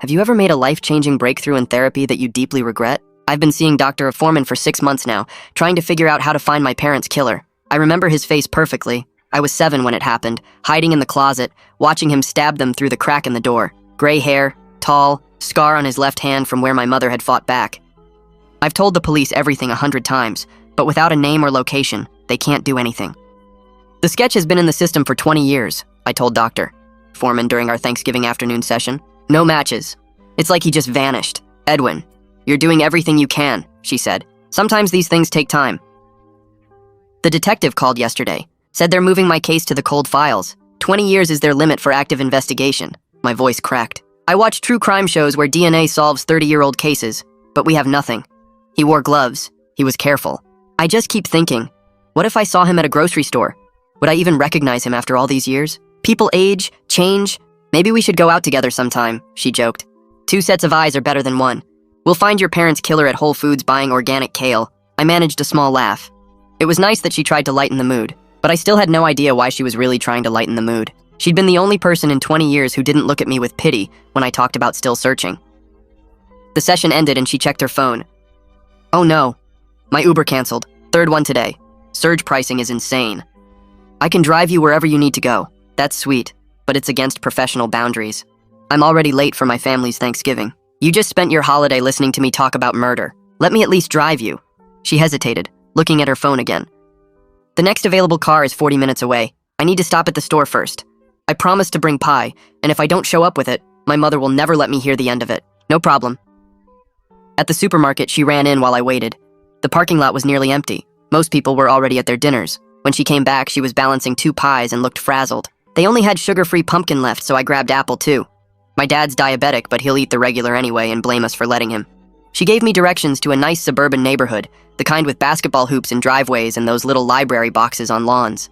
Have you ever made a life-changing breakthrough in therapy that you deeply regret? I've been seeing Dr. Foreman for 6 months now, trying to figure out how to find my parents' killer. I remember his face perfectly. I was 7 when it happened, hiding in the closet, watching him stab them through the crack in the door. Gray hair, tall, scar on his left hand from where my mother had fought back. I've told the police everything 100 times, but without a name or location, they can't do anything. The sketch has been in the system for 20 years, I told Dr. Foreman during our Thanksgiving afternoon session. No matches. It's like he just vanished. Edwin, you're doing everything you can, she said. Sometimes these things take time. The detective called yesterday, said they're moving my case to the cold files. 20 years is their limit for active investigation. My voice cracked. I watch true crime shows where DNA solves 30-year-old cases, but we have nothing. He wore gloves. He was careful. I just keep thinking, what if I saw him at a grocery store? Would I even recognize him after all these years? People age, change. Maybe we should go out together sometime, she joked. 2 sets of eyes are better than 1. We'll find your parents' killer at Whole Foods buying organic kale. I managed a small laugh. It was nice that she tried to lighten the mood, but I still had no idea why she was really trying to lighten the mood. She'd been the only person in 20 years who didn't look at me with pity when I talked about still searching. The session ended and she checked her phone. Oh no, my Uber canceled. 3rd one today. Surge pricing is insane. I can drive you wherever you need to go. That's sweet, but it's against professional boundaries. I'm already late for my family's Thanksgiving. You just spent your holiday listening to me talk about murder. Let me at least drive you. She hesitated, looking at her phone again. The next available car is 40 minutes away. I need to stop at the store first. I promised to bring pie, and if I don't show up with it, my mother will never let me hear the end of it. No problem. At the supermarket, she ran in while I waited. The parking lot was nearly empty. Most people were already at their dinners. When she came back, she was balancing 2 pies and looked frazzled. They only had sugar-free pumpkin left, so I grabbed apple too. My dad's diabetic, but he'll eat the regular anyway and blame us for letting him. She gave me directions to a nice suburban neighborhood, the kind with basketball hoops in driveways and those little library boxes on lawns.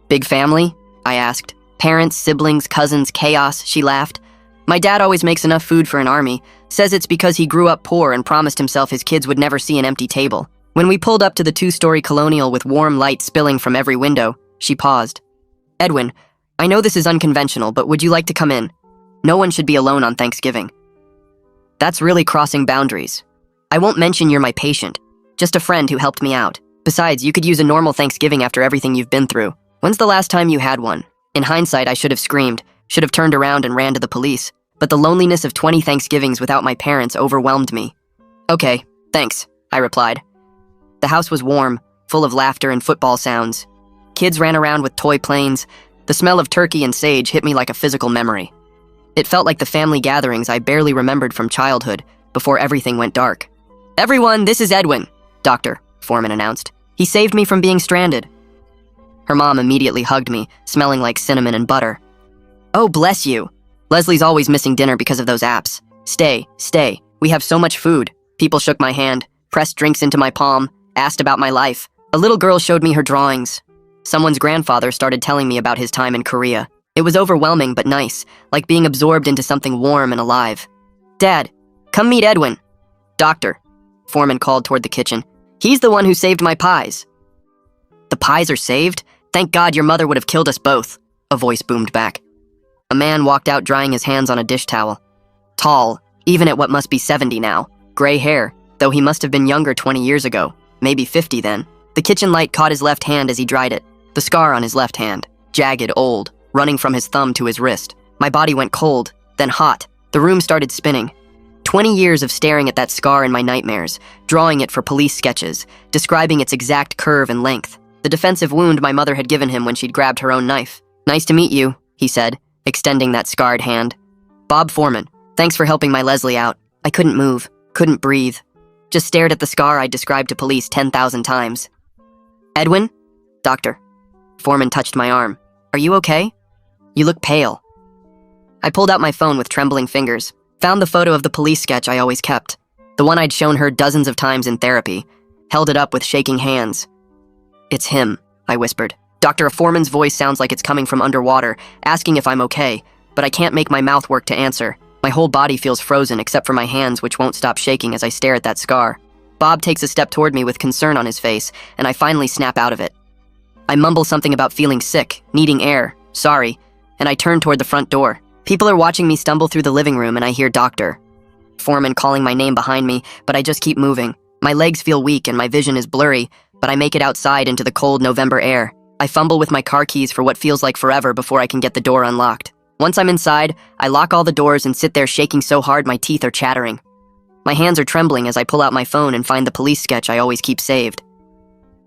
Big family? I asked. Parents, siblings, cousins, chaos, she laughed. My dad always makes enough food for an army, says it's because he grew up poor and promised himself his kids would never see an empty table. When we pulled up to the 2-story colonial with warm light spilling from every window, she paused. Edwin, I know this is unconventional, but would you like to come in? No one should be alone on Thanksgiving. That's really crossing boundaries. I won't mention you're my patient, just a friend who helped me out. Besides, you could use a normal Thanksgiving after everything you've been through. When's the last time you had one? In hindsight, I should have screamed, should have turned around and ran to the police, but the loneliness of 20 Thanksgivings without my parents overwhelmed me. Okay, thanks, I replied. The house was warm, full of laughter and football sounds. Kids ran around with toy planes. The smell of turkey and sage hit me like a physical memory. It felt like the family gatherings I barely remembered from childhood before everything went dark. Everyone, this is Edwin, Dr. Foreman announced. He saved me from being stranded. Her mom immediately hugged me, smelling like cinnamon and butter. Oh, bless you. Leslie's always missing dinner because of those apps. Stay. We have so much food. People shook my hand, pressed drinks into my palm, asked about my life. A little girl showed me her drawings. Someone's grandfather started telling me about his time in Korea. It was overwhelming but nice, like being absorbed into something warm and alive. Dad, come meet Edwin. Doctor, Foreman called toward the kitchen. He's the one who saved my pies. The pies are saved? Thank God your mother would have killed us both, a voice boomed back. A man walked out drying his hands on a dish towel. Tall, even at what must be 70 now. Gray hair, though he must have been younger 20 years ago, maybe 50 then. The kitchen light caught his left hand as he dried it. The scar on his left hand, jagged, old, running from his thumb to his wrist. My body went cold, then hot. The room started spinning. 20 years of staring at that scar in my nightmares, drawing it for police sketches, describing its exact curve and length. The defensive wound my mother had given him when she'd grabbed her own knife. Nice to meet you, he said, extending that scarred hand. Bob Foreman, thanks for helping my Leslie out. I couldn't move, couldn't breathe. Just stared at the scar I described to police 10,000 times. Edwin? Doctor. Foreman touched my arm. Are you okay? You look pale. I pulled out my phone with trembling fingers, found the photo of the police sketch I always kept, the one I'd shown her dozens of times in therapy, held it up with shaking hands. It's him, I whispered. Dr. Foreman's voice sounds like it's coming from underwater, asking if I'm okay, but I can't make my mouth work to answer. My whole body feels frozen except for my hands, which won't stop shaking as I stare at that scar. Bob takes a step toward me with concern on his face, and I finally snap out of it. I mumble something about feeling sick, needing air, sorry, and I turn toward the front door. People are watching me stumble through the living room, and I hear Dr. Foreman calling my name behind me, but I just keep moving. My legs feel weak and my vision is blurry, but I make it outside into the cold November air. I fumble with my car keys for what feels like forever before I can get the door unlocked. Once I'm inside, I lock all the doors and sit there shaking so hard my teeth are chattering. My hands are trembling as I pull out my phone and find the police sketch I always keep saved.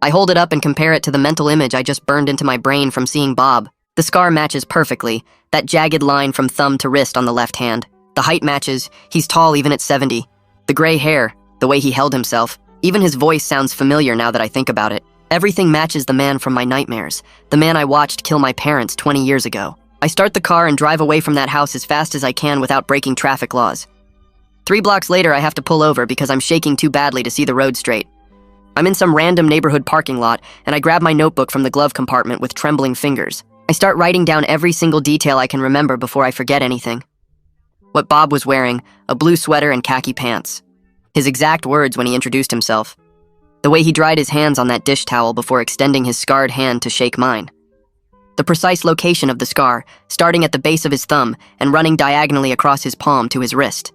I hold it up and compare it to the mental image I just burned into my brain from seeing Bob. The scar matches perfectly, that jagged line from thumb to wrist on the left hand. The height matches, he's tall even at 70. The gray hair, the way he held himself, even his voice sounds familiar now that I think about it. Everything matches the man from my nightmares, the man I watched kill my parents 20 years ago. I start the car and drive away from that house as fast as I can without breaking traffic laws. 3 blocks later, I have to pull over because I'm shaking too badly to see the road straight. I'm in some random neighborhood parking lot, and I grab my notebook from the glove compartment with trembling fingers. I start writing down every single detail I can remember before I forget anything. What Bob was wearing, a blue sweater and khaki pants. His exact words when he introduced himself. The way he dried his hands on that dish towel before extending his scarred hand to shake mine. The precise location of the scar, starting at the base of his thumb and running diagonally across his palm to his wrist.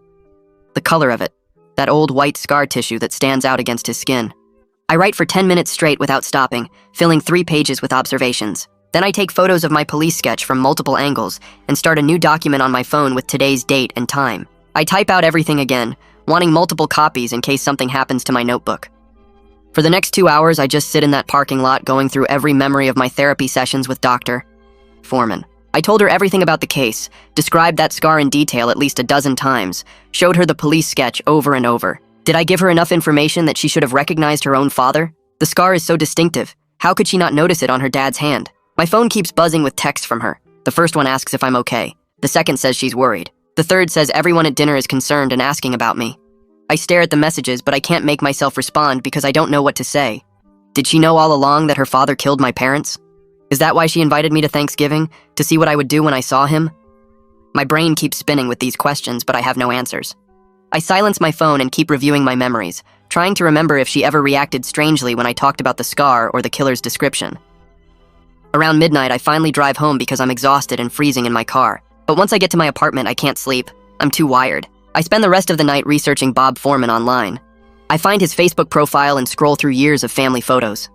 The color of it, that old white scar tissue that stands out against his skin. I write for 10 minutes straight without stopping, filling 3 pages with observations. Then I take photos of my police sketch from multiple angles and start a new document on my phone with today's date and time. I type out everything again, wanting multiple copies in case something happens to my notebook. For the next 2 hours, I just sit in that parking lot going through every memory of my therapy sessions with Dr. Foreman. I told her everything about the case, described that scar in detail at least a dozen times, showed her the police sketch over and over. Did I give her enough information that she should have recognized her own father? The scar is so distinctive. How could she not notice it on her dad's hand? My phone keeps buzzing with texts from her. The first one asks if I'm okay. The second says she's worried. The third says everyone at dinner is concerned and asking about me. I stare at the messages, but I can't make myself respond because I don't know what to say. Did she know all along that her father killed my parents? Is that why she invited me to Thanksgiving? To see what I would do when I saw him? My brain keeps spinning with these questions, but I have no answers. I silence my phone and keep reviewing my memories, trying to remember if she ever reacted strangely when I talked about the scar or the killer's description. Around midnight, I finally drive home because I'm exhausted and freezing in my car. But once I get to my apartment, I can't sleep. I'm too wired. I spend the rest of the night researching Bob Foreman online. I find his Facebook profile and scroll through years of family photos.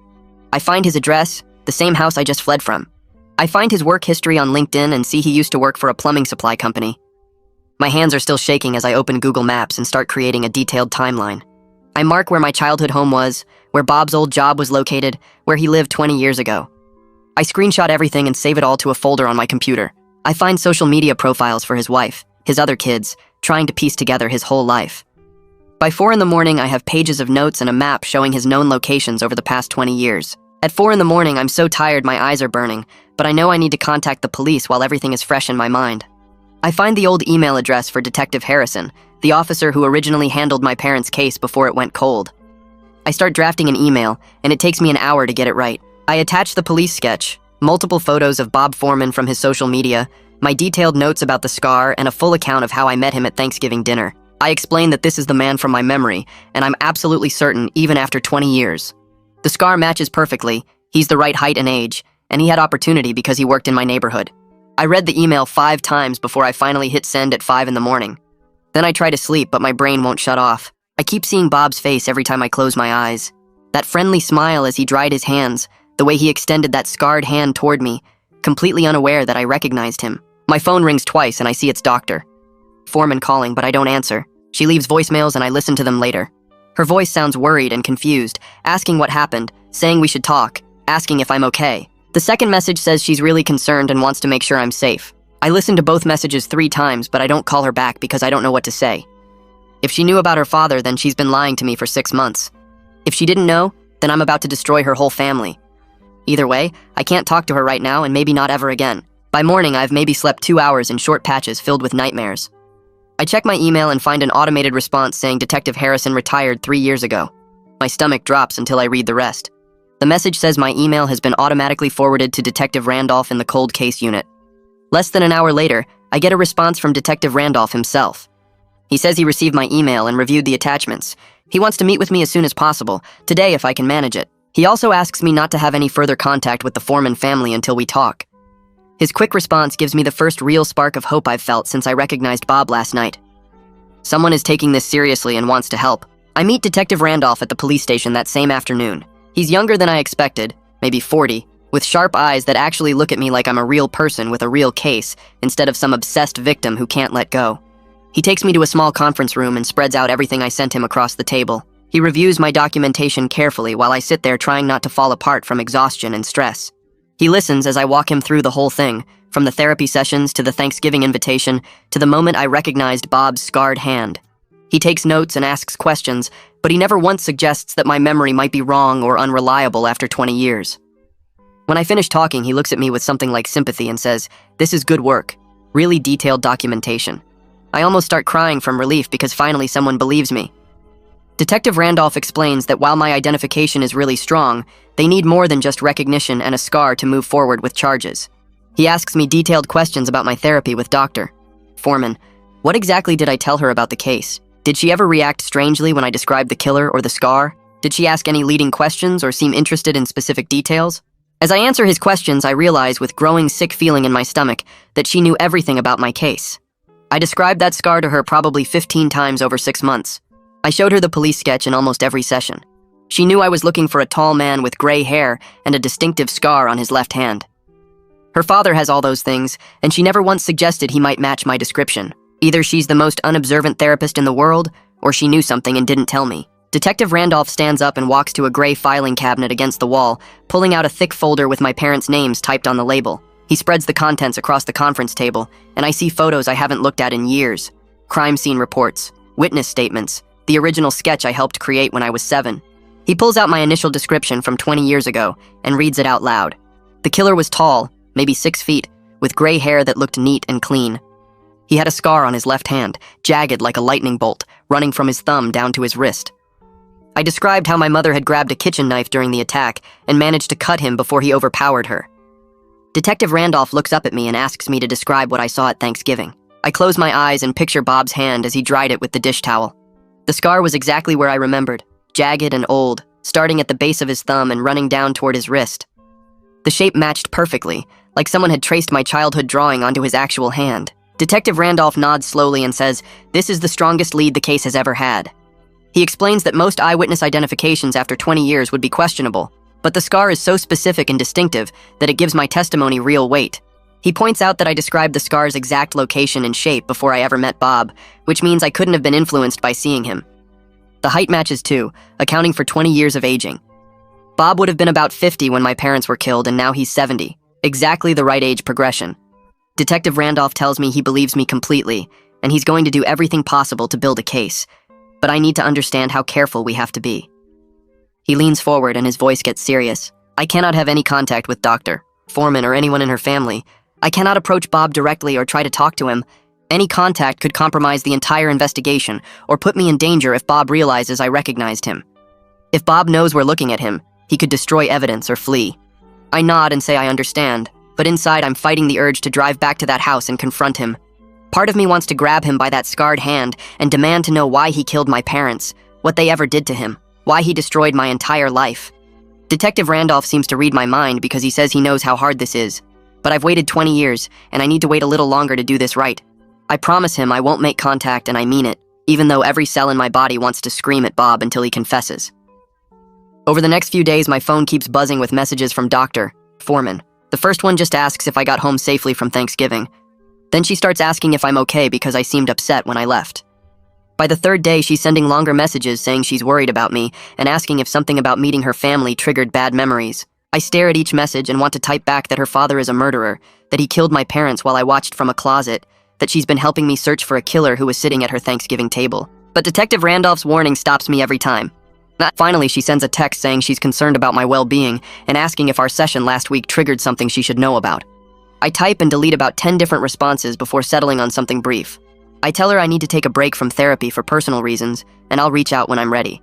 I find his address, the same house I just fled from. I find his work history on LinkedIn and see he used to work for a plumbing supply company. My hands are still shaking as I open Google Maps and start creating a detailed timeline. I mark where my childhood home was, where Bob's old job was located, where he lived 20 years ago. I screenshot everything and save it all to a folder on my computer. I find social media profiles for his wife, his other kids, trying to piece together his whole life. By 4 in the morning, I have pages of notes and a map showing his known locations over the past 20 years. At 4 in the morning, I'm so tired my eyes are burning, but I know I need to contact the police while everything is fresh in my mind. I find the old email address for Detective Harrison, the officer who originally handled my parents' case before it went cold. I start drafting an email, and it takes me an hour to get it right. I attach the police sketch, multiple photos of Bob Foreman from his social media, my detailed notes about the scar, and a full account of how I met him at Thanksgiving dinner. I explain that this is the man from my memory, and I'm absolutely certain even after 20 years. The scar matches perfectly, he's the right height and age, and he had opportunity because he worked in my neighborhood. I read the email 5 times before I finally hit send at 5 in the morning. Then I try to sleep, but my brain won't shut off. I keep seeing Bob's face every time I close my eyes. That friendly smile as he dried his hands, the way he extended that scarred hand toward me, completely unaware that I recognized him. My phone rings twice and I see it's Dr. Foreman calling, but I don't answer. She leaves voicemails and I listen to them later. Her voice sounds worried and confused, asking what happened, saying we should talk, asking if I'm okay. The second message says she's really concerned and wants to make sure I'm safe. I listen to both messages 3 times, but I don't call her back because I don't know what to say. If she knew about her father, then she's been lying to me for 6 months. If she didn't know, then I'm about to destroy her whole family. Either way, I can't talk to her right now and maybe not ever again. By morning, I've maybe slept 2 hours in short patches filled with nightmares. I check my email and find an automated response saying Detective Harrison retired 3 years ago. My stomach drops until I read the rest. The message says my email has been automatically forwarded to Detective Randolph in the cold case unit. Less than an hour later, I get a response from Detective Randolph himself. He says he received my email and reviewed the attachments. He wants to meet with me as soon as possible, today if I can manage it. He also asks me not to have any further contact with the Foreman family until we talk. His quick response gives me the first real spark of hope I've felt since I recognized Bob last night. Someone is taking this seriously and wants to help. I meet Detective Randolph at the police station that same afternoon. He's younger than I expected, maybe 40, with sharp eyes that actually look at me like I'm a real person with a real case, instead of some obsessed victim who can't let go. He takes me to a small conference room and spreads out everything I sent him across the table. He reviews my documentation carefully while I sit there trying not to fall apart from exhaustion and stress. He listens as I walk him through the whole thing, from the therapy sessions to the Thanksgiving invitation to the moment I recognized Bob's scarred hand. He takes notes and asks questions, but he never once suggests that my memory might be wrong or unreliable after 20 years. When I finish talking, he looks at me with something like sympathy and says, "This is good work. Really detailed documentation." I almost start crying from relief because finally someone believes me. Detective Randolph explains that while my identification is really strong, they need more than just recognition and a scar to move forward with charges. He asks me detailed questions about my therapy with Dr. Foreman. What exactly did I tell her about the case? Did she ever react strangely when I described the killer or the scar? Did she ask any leading questions or seem interested in specific details? As I answer his questions, I realize with growing sick feeling in my stomach that she knew everything about my case. I described that scar to her probably 15 times over 6 months. I showed her the police sketch in almost every session. She knew I was looking for a tall man with gray hair and a distinctive scar on his left hand. Her father has all those things, and she never once suggested he might match my description. Either she's the most unobservant therapist in the world, or she knew something and didn't tell me. Detective Randolph stands up and walks to a gray filing cabinet against the wall, pulling out a thick folder with my parents' names typed on the label. He spreads the contents across the conference table, and I see photos I haven't looked at in years. Crime scene reports, witness statements, the original sketch I helped create when I was 7. He pulls out my initial description from 20 years ago and reads it out loud. The killer was tall, maybe 6 feet, with gray hair that looked neat and clean. He had a scar on his left hand, jagged like a lightning bolt, running from his thumb down to his wrist. I described how my mother had grabbed a kitchen knife during the attack and managed to cut him before he overpowered her. Detective Randolph looks up at me and asks me to describe what I saw at Thanksgiving. I close my eyes and picture Bob's hand as he dried it with the dish towel. The scar was exactly where I remembered, jagged and old, starting at the base of his thumb and running down toward his wrist. The shape matched perfectly, like someone had traced my childhood drawing onto his actual hand. Detective Randolph nods slowly and says, "This is the strongest lead the case has ever had." He explains that most eyewitness identifications after 20 years would be questionable, but the scar is so specific and distinctive that it gives my testimony real weight. He points out that I described the scar's exact location and shape before I ever met Bob, which means I couldn't have been influenced by seeing him. The height matches too, accounting for 20 years of aging. Bob would have been about 50 when my parents were killed, and now he's 70. Exactly the right age progression. Detective Randolph tells me he believes me completely, and he's going to do everything possible to build a case, but I need to understand how careful we have to be. He leans forward and his voice gets serious. I cannot have any contact with Dr. Foreman or anyone in her family. I cannot approach Bob directly or try to talk to him. Any contact could compromise the entire investigation or put me in danger if Bob realizes I recognized him. If Bob knows we're looking at him, he could destroy evidence or flee. I nod and say I understand, but inside I'm fighting the urge to drive back to that house and confront him. Part of me wants to grab him by that scarred hand and demand to know why he killed my parents, what they ever did to him, why he destroyed my entire life. Detective Randolph seems to read my mind because he says he knows how hard this is. But I've waited 20 years, and I need to wait a little longer to do this right. I promise him I won't make contact, and I mean it, even though every cell in my body wants to scream at Bob until he confesses. Over the next few days, my phone keeps buzzing with messages from Dr. Foreman. The first one just asks if I got home safely from Thanksgiving. Then she starts asking if I'm okay because I seemed upset when I left. By the third day, she's sending longer messages saying she's worried about me and asking if something about meeting her family triggered bad memories. I stare at each message and want to type back that her father is a murderer, that he killed my parents while I watched from a closet, that she's been helping me search for a killer who was sitting at her Thanksgiving table. But Detective Randolph's warning stops me every time. Finally, she sends a text saying she's concerned about my well-being and asking if our session last week triggered something she should know about. I type and delete about 10 different responses before settling on something brief. I tell her I need to take a break from therapy for personal reasons, and I'll reach out when I'm ready.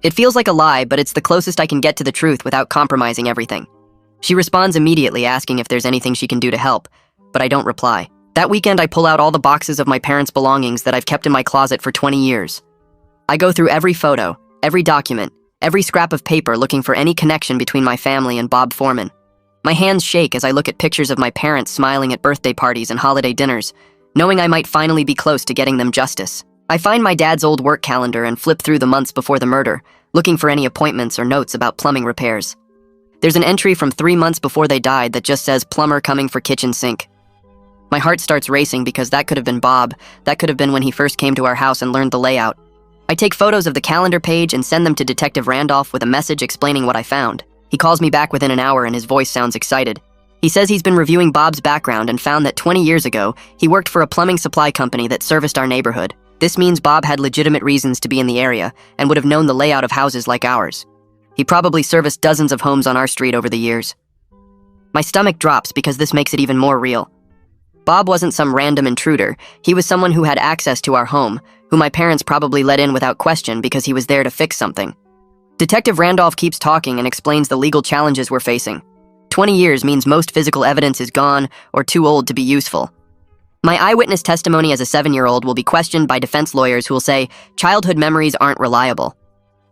It feels like a lie, but it's the closest I can get to the truth without compromising everything. She responds immediately asking if there's anything she can do to help, but I don't reply. That weekend, I pull out all the boxes of my parents' belongings that I've kept in my closet for 20 years. I go through every photo, every document, every scrap of paper looking for any connection between my family and Bob Foreman. My hands shake as I look at pictures of my parents smiling at birthday parties and holiday dinners, knowing I might finally be close to getting them justice. I find my dad's old work calendar and flip through the months before the murder, looking for any appointments or notes about plumbing repairs. There's an entry from 3 months before they died that just says plumber coming for kitchen sink. My heart starts racing because that could have been Bob. That could have been when he first came to our house and learned the layout. I take photos of the calendar page and send them to Detective Randolph with a message explaining what I found. He calls me back within an hour and his voice sounds excited. He says he's been reviewing Bob's background and found that 20 years ago, he worked for a plumbing supply company that serviced our neighborhood. This means Bob had legitimate reasons to be in the area and would have known the layout of houses like ours. He probably serviced dozens of homes on our street over the years. My stomach drops because this makes it even more real. Bob wasn't some random intruder. He was someone who had access to our home, who my parents probably let in without question because he was there to fix something. Detective Randolph keeps talking and explains the legal challenges we're facing. 20 years means most physical evidence is gone or too old to be useful. My eyewitness testimony as a 7-year-old will be questioned by defense lawyers who will say childhood memories aren't reliable.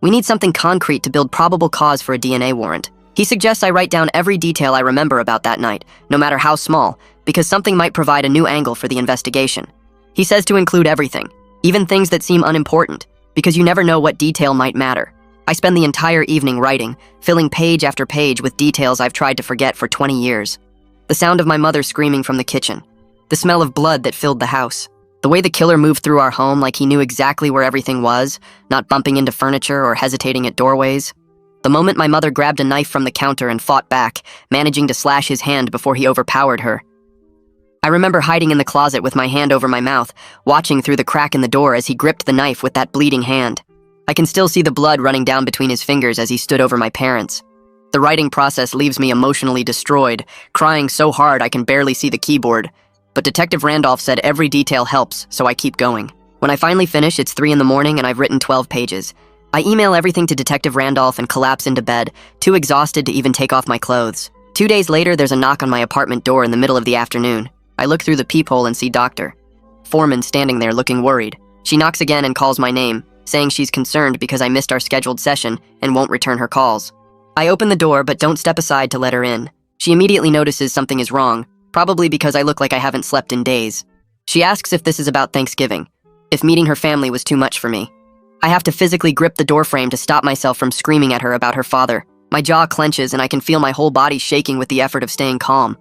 We need something concrete to build probable cause for a DNA warrant. He suggests I write down every detail I remember about that night, no matter how small, because something might provide a new angle for the investigation. He says to include everything, even things that seem unimportant, because you never know what detail might matter. I spend the entire evening writing, filling page after page with details I've tried to forget for 20 years. The sound of my mother screaming from the kitchen, the smell of blood that filled the house, the way the killer moved through our home like he knew exactly where everything was, not bumping into furniture or hesitating at doorways. The moment my mother grabbed a knife from the counter and fought back, managing to slash his hand before he overpowered her. I remember hiding in the closet with my hand over my mouth, watching through the crack in the door as he gripped the knife with that bleeding hand. I can still see the blood running down between his fingers as he stood over my parents. The writing process leaves me emotionally destroyed, crying so hard I can barely see the keyboard. But Detective Randolph said every detail helps, so I keep going. When I finally finish, it's 3 a.m. and I've written 12 pages. I email everything to Detective Randolph and collapse into bed, too exhausted to even take off my clothes. 2 days later, there's a knock on my apartment door in the middle of the afternoon. I look through the peephole and see Dr. Foreman standing there looking worried. She knocks again and calls my name, saying she's concerned because I missed our scheduled session and won't return her calls. I open the door but don't step aside to let her in. She immediately notices something is wrong, probably because I look like I haven't slept in days. She asks if this is about Thanksgiving, if meeting her family was too much for me. I have to physically grip the doorframe to stop myself from screaming at her about her father. My jaw clenches and I can feel my whole body shaking with the effort of staying calm.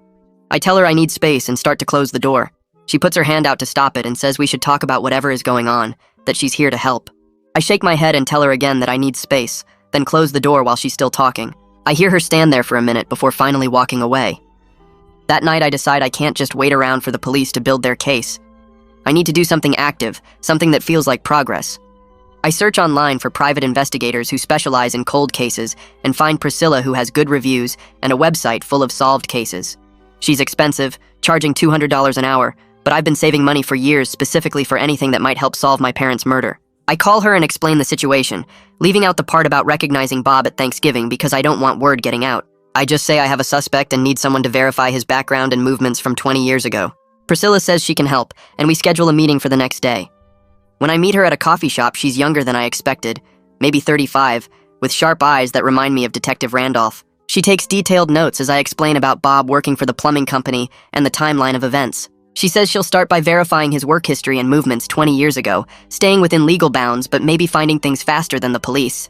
I tell her I need space and start to close the door. She puts her hand out to stop it and says we should talk about whatever is going on, that she's here to help. I shake my head and tell her again that I need space, then close the door while she's still talking. I hear her stand there for a minute before finally walking away. That night I decide I can't just wait around for the police to build their case. I need to do something active, something that feels like progress. I search online for private investigators who specialize in cold cases and find Priscilla, who has good reviews and a website full of solved cases. She's expensive, charging $200 an hour, but I've been saving money for years specifically for anything that might help solve my parents' murder. I call her and explain the situation, leaving out the part about recognizing Bob at Thanksgiving because I don't want word getting out. I just say I have a suspect and need someone to verify his background and movements from 20 years ago. Priscilla says she can help, and we schedule a meeting for the next day. When I meet her at a coffee shop, she's younger than I expected, maybe 35, with sharp eyes that remind me of Detective Randolph. She takes detailed notes as I explain about Bob working for the plumbing company and the timeline of events. She says she'll start by verifying his work history and movements 20 years ago, staying within legal bounds but maybe finding things faster than the police.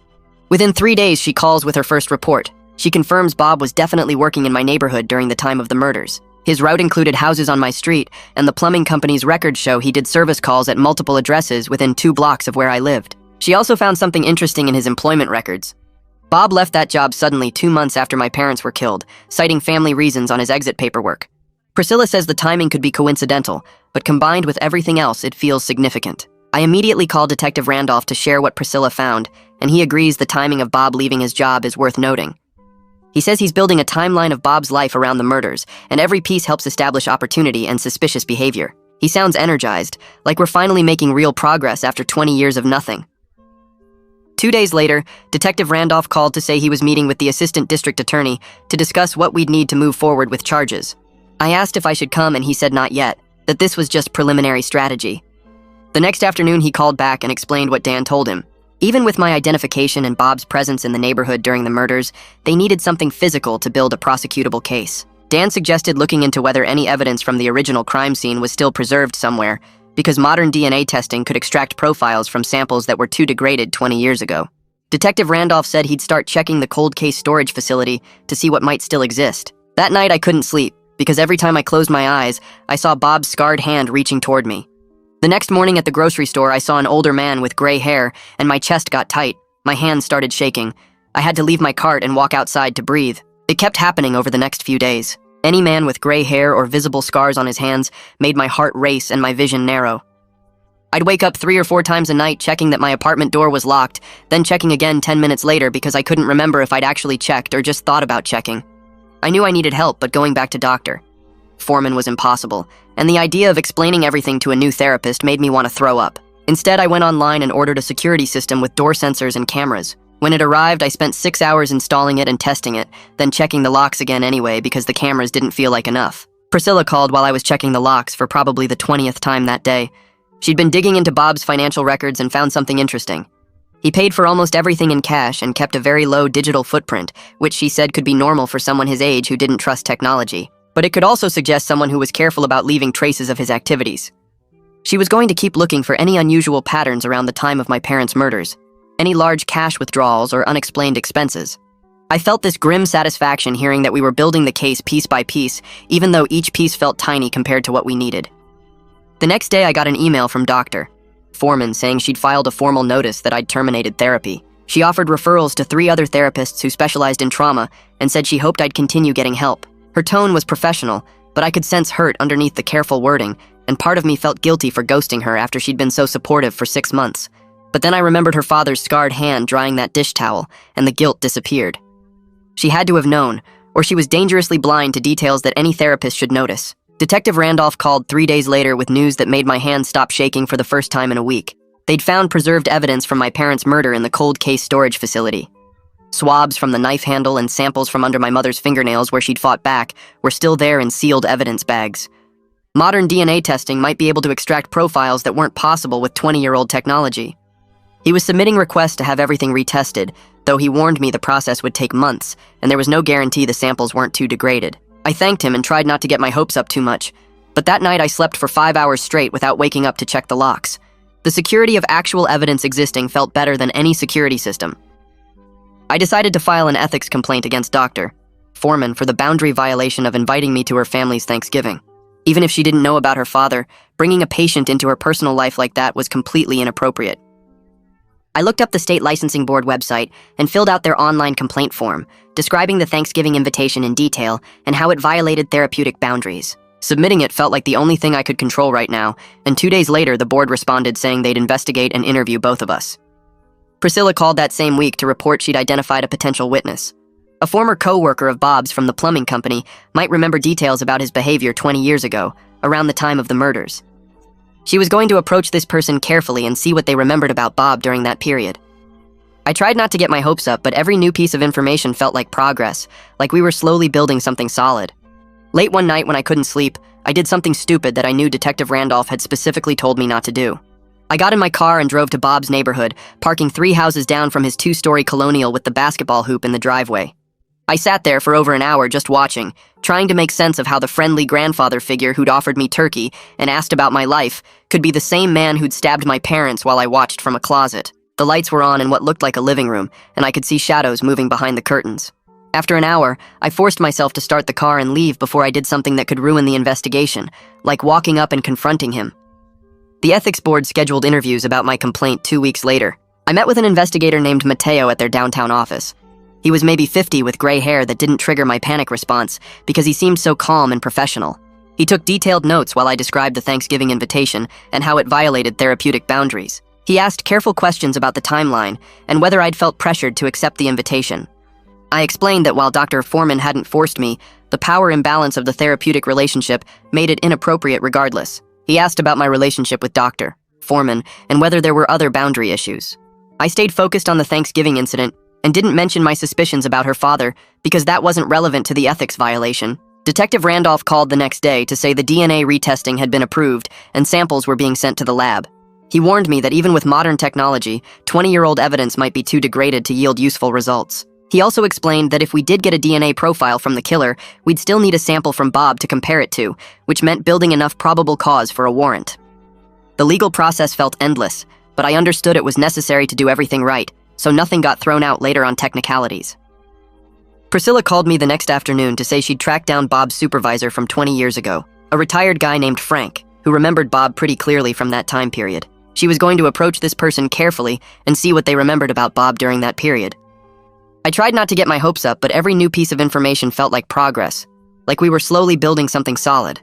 Within 3 days, she calls with her first report. She confirms Bob was definitely working in my neighborhood during the time of the murders. His route included houses on my street, and the plumbing company's records show he did service calls at multiple addresses within 2 blocks of where I lived. She also found something interesting in his employment records. Bob left that job suddenly 2 months after my parents were killed, citing family reasons on his exit paperwork. Priscilla says the timing could be coincidental, but combined with everything else, it feels significant. I immediately call Detective Randolph to share what Priscilla found, and he agrees the timing of Bob leaving his job is worth noting. He says he's building a timeline of Bob's life around the murders, and every piece helps establish opportunity and suspicious behavior. He sounds energized, like we're finally making real progress after 20 years of nothing. 2 days later, Detective Randolph called to say he was meeting with the assistant district attorney to discuss what we'd need to move forward with charges. I asked if I should come and he said not yet, that this was just preliminary strategy. The next afternoon he called back and explained what Dan told him. Even with my identification and Bob's presence in the neighborhood during the murders, they needed something physical to build a prosecutable case. Dan suggested looking into whether any evidence from the original crime scene was still preserved somewhere, because modern DNA testing could extract profiles from samples that were too degraded 20 years ago. Detective Randolph said he'd start checking the cold case storage facility to see what might still exist. That night I couldn't sleep, because every time I closed my eyes, I saw Bob's scarred hand reaching toward me. The next morning at the grocery store, I saw an older man with gray hair, and my chest got tight. My hands started shaking. I had to leave my cart and walk outside to breathe. It kept happening over the next few days. Any man with gray hair or visible scars on his hands made my heart race and my vision narrow. I'd wake up 3 or 4 times a night checking that my apartment door was locked, then checking again 10 minutes later because I couldn't remember if I'd actually checked or just thought about checking. I knew I needed help, but going back to Dr. Foreman was impossible, and the idea of explaining everything to a new therapist made me want to throw up. Instead, I went online and ordered a security system with door sensors and cameras. When it arrived, I spent 6 hours installing it and testing it, then checking the locks again anyway because the cameras didn't feel like enough. Priscilla called while I was checking the locks for probably the 20th time that day. She'd been digging into Bob's financial records and found something interesting. He paid for almost everything in cash and kept a very low digital footprint, which she said could be normal for someone his age who didn't trust technology. But it could also suggest someone who was careful about leaving traces of his activities. She was going to keep looking for any unusual patterns around the time of my parents' murders, any large cash withdrawals or unexplained expenses. I felt this grim satisfaction hearing that we were building the case piece by piece, even though each piece felt tiny compared to what we needed. The next day, I got an email from Dr. Foreman saying she'd filed a formal notice that I'd terminated therapy. She offered referrals to 3 other therapists who specialized in trauma and said she hoped I'd continue getting help. Her tone was professional, but I could sense hurt underneath the careful wording, and part of me felt guilty for ghosting her after she'd been so supportive for 6 months. But then I remembered her father's scarred hand drying that dish towel, and the guilt disappeared. She had to have known, or she was dangerously blind to details that any therapist should notice. Detective Randolph called 3 days later with news that made my hands stop shaking for the first time in a week. They'd found preserved evidence from my parents' murder in the cold case storage facility. Swabs from the knife handle and samples from under my mother's fingernails where she'd fought back were still there in sealed evidence bags. Modern DNA testing might be able to extract profiles that weren't possible with 20-year-old technology. He was submitting requests to have everything retested, though he warned me the process would take months, and there was no guarantee the samples weren't too degraded. I thanked him and tried not to get my hopes up too much, but that night I slept for 5 hours straight without waking up to check the locks. The security of actual evidence existing felt better than any security system. I decided to file an ethics complaint against Dr. Foreman for the boundary violation of inviting me to her family's Thanksgiving. Even if she didn't know about her father, bringing a patient into her personal life like that was completely inappropriate. I looked up the state licensing board website and filled out their online complaint form, describing the Thanksgiving invitation in detail and how it violated therapeutic boundaries. Submitting it felt like the only thing I could control right now, and 2 days later the board responded saying they'd investigate and interview both of us. Priscilla called that same week to report she'd identified a potential witness. A former co-worker of Bob's from the plumbing company might remember details about his behavior 20 years ago, around the time of the murders. She was going to approach this person carefully and see what they remembered about Bob during that period. I tried not to get my hopes up, but every new piece of information felt like progress, like we were slowly building something solid. Late one night when I couldn't sleep, I did something stupid that I knew Detective Randolph had specifically told me not to do. I got in my car and drove to Bob's neighborhood, parking 3 houses down from his 2-story colonial with the basketball hoop in the driveway. I sat there for over an hour just watching, trying to make sense of how the friendly grandfather figure who'd offered me turkey and asked about my life could be the same man who'd stabbed my parents while I watched from a closet. The lights were on in what looked like a living room, and I could see shadows moving behind the curtains. After an hour, I forced myself to start the car and leave before I did something that could ruin the investigation, like walking up and confronting him. The ethics board scheduled interviews about my complaint 2 weeks later. I met with an investigator named Mateo at their downtown office. He was maybe 50 with gray hair that didn't trigger my panic response because he seemed so calm and professional. He took detailed notes while I described the Thanksgiving invitation and how it violated therapeutic boundaries. He asked careful questions about the timeline and whether I'd felt pressured to accept the invitation. I explained that while Dr. Foreman hadn't forced me, the power imbalance of the therapeutic relationship made it inappropriate regardless. He asked about my relationship with Dr. Foreman and whether there were other boundary issues. I stayed focused on the Thanksgiving incident and didn't mention my suspicions about her father because that wasn't relevant to the ethics violation. Detective Randolph called the next day to say the DNA retesting had been approved and samples were being sent to the lab. He warned me that even with modern technology, 20-year-old evidence might be too degraded to yield useful results. He also explained that if we did get a DNA profile from the killer, we'd still need a sample from Bob to compare it to, which meant building enough probable cause for a warrant. The legal process felt endless, but I understood it was necessary to do everything right, so nothing got thrown out later on technicalities. Priscilla called me the next afternoon to say she'd tracked down Bob's supervisor from 20 years ago, a retired guy named Frank, who remembered Bob pretty clearly from that time period. She was going to approach this person carefully and see what they remembered about Bob during that period. I tried not to get my hopes up, but every new piece of information felt like progress, like we were slowly building something solid.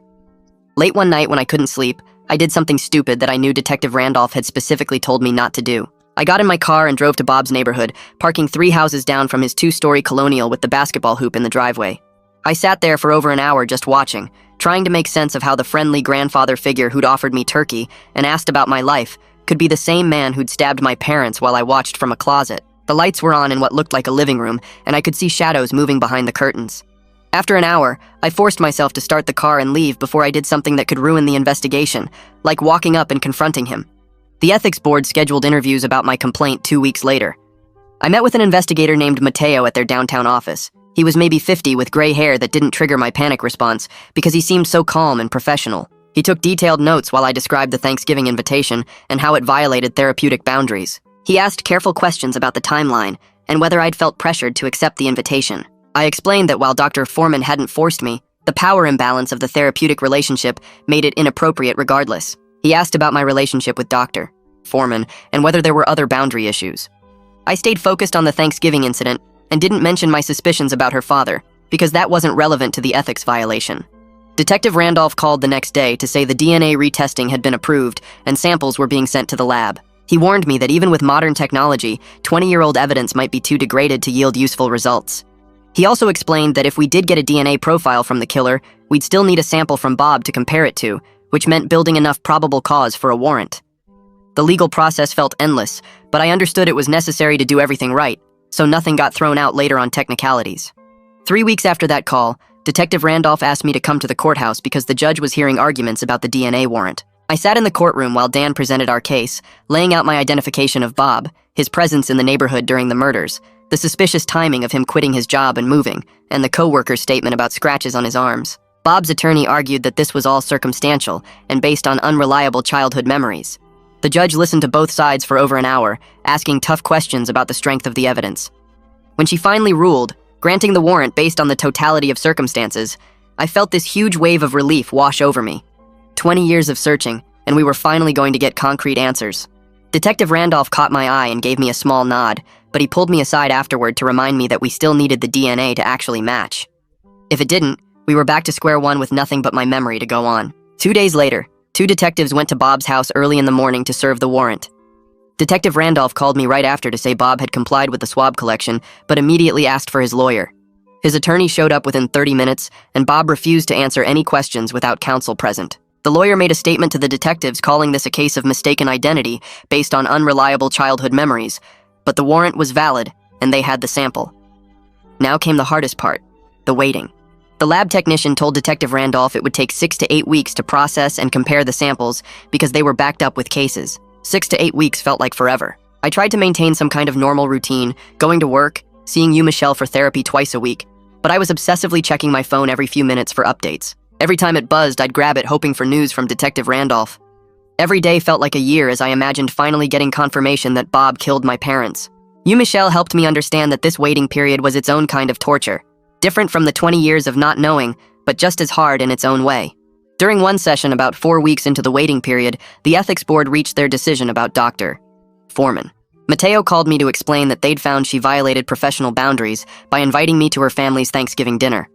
Late one night when I couldn't sleep, I did something stupid that I knew Detective Randolph had specifically told me not to do. I got in my car and drove to Bob's neighborhood, parking 3 houses down from his 2-story colonial with the basketball hoop in the driveway. I sat there for over an hour just watching, trying to make sense of how the friendly grandfather figure who'd offered me turkey and asked about my life could be the same man who'd stabbed my parents while I watched from a closet. The lights were on in what looked like a living room, and I could see shadows moving behind the curtains. After an hour, I forced myself to start the car and leave before I did something that could ruin the investigation, like walking up and confronting him. The ethics board scheduled interviews about my complaint 2 weeks later. I met with an investigator named Mateo at their downtown office. He was maybe 50 with gray hair that didn't trigger my panic response because he seemed so calm and professional. He took detailed notes while I described the Thanksgiving invitation and how it violated therapeutic boundaries. He asked careful questions about the timeline and whether I'd felt pressured to accept the invitation. I explained that while Dr. Foreman hadn't forced me, the power imbalance of the therapeutic relationship made it inappropriate regardless. He asked about my relationship with Dr. Foreman and whether there were other boundary issues. I stayed focused on the Thanksgiving incident and didn't mention my suspicions about her father, because that wasn't relevant to the ethics violation. Detective Randolph called the next day to say the DNA retesting had been approved and samples were being sent to the lab. He warned me that even with modern technology, 20-year-old evidence might be too degraded to yield useful results. He also explained that if we did get a DNA profile from the killer, we'd still need a sample from Bob to compare it to, which meant building enough probable cause for a warrant. The legal process felt endless, but I understood it was necessary to do everything right, so nothing got thrown out later on technicalities. 3 weeks after that call, Detective Randolph asked me to come to the courthouse because the judge was hearing arguments about the DNA warrant. I sat in the courtroom while Dan presented our case, laying out my identification of Bob, his presence in the neighborhood during the murders, the suspicious timing of him quitting his job and moving, and the co-worker's statement about scratches on his arms. Bob's attorney argued that this was all circumstantial and based on unreliable childhood memories. The judge listened to both sides for over an hour, asking tough questions about the strength of the evidence. When she finally ruled, granting the warrant based on the totality of circumstances, I felt this huge wave of relief wash over me. 20 years of searching, and we were finally going to get concrete answers. Detective Randolph caught my eye and gave me a small nod, but he pulled me aside afterward to remind me that we still needed the DNA to actually match. If it didn't, we were back to square one with nothing but my memory to go on. 2 days later, 2 detectives went to Bob's house early in the morning to serve the warrant. Detective Randolph called me right after to say Bob had complied with the swab collection, but immediately asked for his lawyer. His attorney showed up within 30 minutes, and Bob refused to answer any questions without counsel present. The lawyer made a statement to the detectives calling this a case of mistaken identity based on unreliable childhood memories, but the warrant was valid, and they had the sample. Now came the hardest part, the waiting. The lab technician told Detective Randolph it would take 6 to 8 weeks to process and compare the samples because they were backed up with cases. 6 to 8 weeks felt like forever. I tried to maintain some kind of normal routine, going to work, seeing you, Michelle, for therapy twice a week, but I was obsessively checking my phone every few minutes for updates. Every time it buzzed, I'd grab it hoping for news from Detective Randolph. Every day felt like a year as I imagined finally getting confirmation that Bob killed my parents. You, Michelle, helped me understand that this waiting period was its own kind of torture, different from the 20 years of not knowing, but just as hard in its own way. During one session about 4 weeks into the waiting period, the ethics board reached their decision about Dr. Foreman. Mateo called me to explain that they'd found she violated professional boundaries by inviting me to her family's Thanksgiving dinner.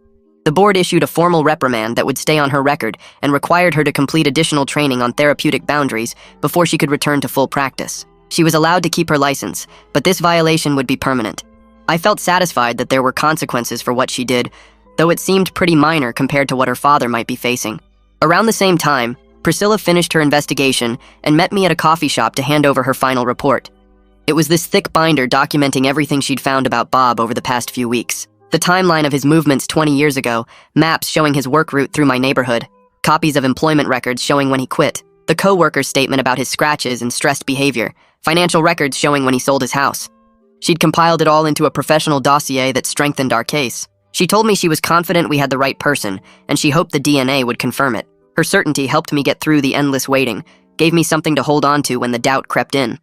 The board issued a formal reprimand that would stay on her record and required her to complete additional training on therapeutic boundaries before she could return to full practice. She was allowed to keep her license, but this violation would be permanent. I felt satisfied that there were consequences for what she did, though it seemed pretty minor compared to what her father might be facing. Around the same time, Priscilla finished her investigation and met me at a coffee shop to hand over her final report. It was this thick binder documenting everything she'd found about Bob over the past few weeks. The timeline of his movements 20 years ago, maps showing his work route through my neighborhood, copies of employment records showing when he quit, the co-worker's statement about his scratches and stressed behavior, financial records showing when he sold his house. She'd compiled it all into a professional dossier that strengthened our case. She told me she was confident we had the right person, and she hoped the DNA would confirm it. Her certainty helped me get through the endless waiting, gave me something to hold on to when the doubt crept in.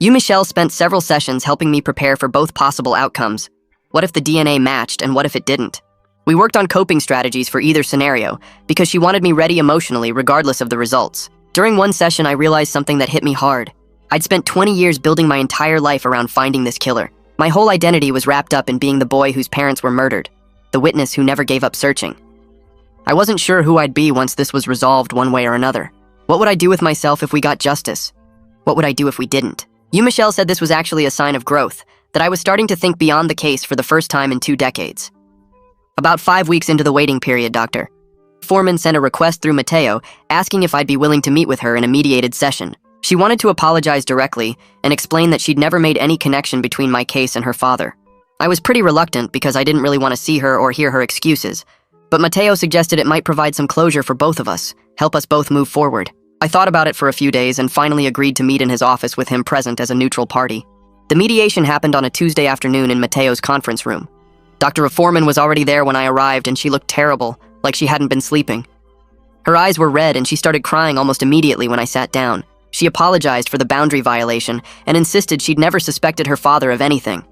Michelle spent several sessions helping me prepare for both possible outcomes. What if the DNA matched and what if it didn't? We worked on coping strategies for either scenario because she wanted me ready emotionally regardless of the results. During one session, I realized something that hit me hard. I'd spent 20 years building my entire life around finding this killer. My whole identity was wrapped up in being the boy whose parents were murdered, the witness who never gave up searching. I wasn't sure who I'd be once this was resolved one way or another. What would I do with myself if we got justice? What would I do if we didn't? Michelle said this was actually a sign of growth, that I was starting to think beyond the case for the first time in 2 decades. About 5 weeks into the waiting period, Dr. Foreman sent a request through Mateo asking if I'd be willing to meet with her in a mediated session. She wanted to apologize directly and explain that she'd never made any connection between my case and her father. I was pretty reluctant because I didn't really want to see her or hear her excuses, but Mateo suggested it might provide some closure for both of us, help us both move forward. I thought about it for a few days and finally agreed to meet in his office with him present as a neutral party. The mediation happened on a Tuesday afternoon in Mateo's conference room. Dr. Foreman was already there when I arrived and she looked terrible, like she hadn't been sleeping. Her eyes were red and she started crying almost immediately when I sat down. She apologized for the boundary violation and insisted she'd never suspected her father of anything.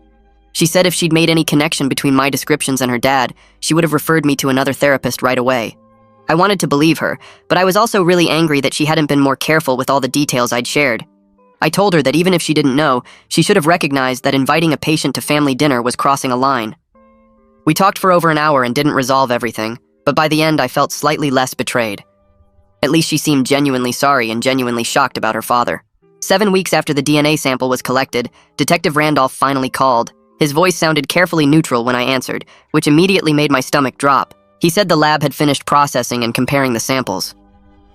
She said if she'd made any connection between my descriptions and her dad, she would have referred me to another therapist right away. I wanted to believe her, but I was also really angry that she hadn't been more careful with all the details I'd shared. I told her that even if she didn't know, she should have recognized that inviting a patient to family dinner was crossing a line. We talked for over an hour and didn't resolve everything, but by the end I felt slightly less betrayed. At least she seemed genuinely sorry and genuinely shocked about her father. 7 weeks after the DNA sample was collected, Detective Randolph finally called. His voice sounded carefully neutral when I answered, which immediately made my stomach drop. He said the lab had finished processing and comparing the samples.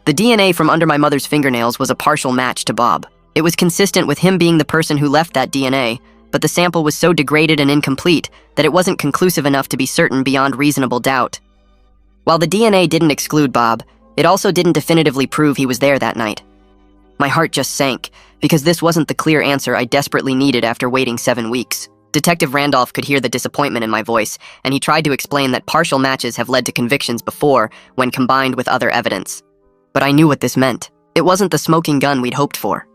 The DNA from under my mother's fingernails was a partial match to Bob. It was consistent with him being the person who left that DNA, but the sample was so degraded and incomplete that it wasn't conclusive enough to be certain beyond reasonable doubt. While the DNA didn't exclude Bob, it also didn't definitively prove he was there that night. My heart just sank, because this wasn't the clear answer I desperately needed after waiting 7 weeks. Detective Randolph could hear the disappointment in my voice, and he tried to explain that partial matches have led to convictions before when combined with other evidence. But I knew what this meant. It wasn't the smoking gun we'd hoped for.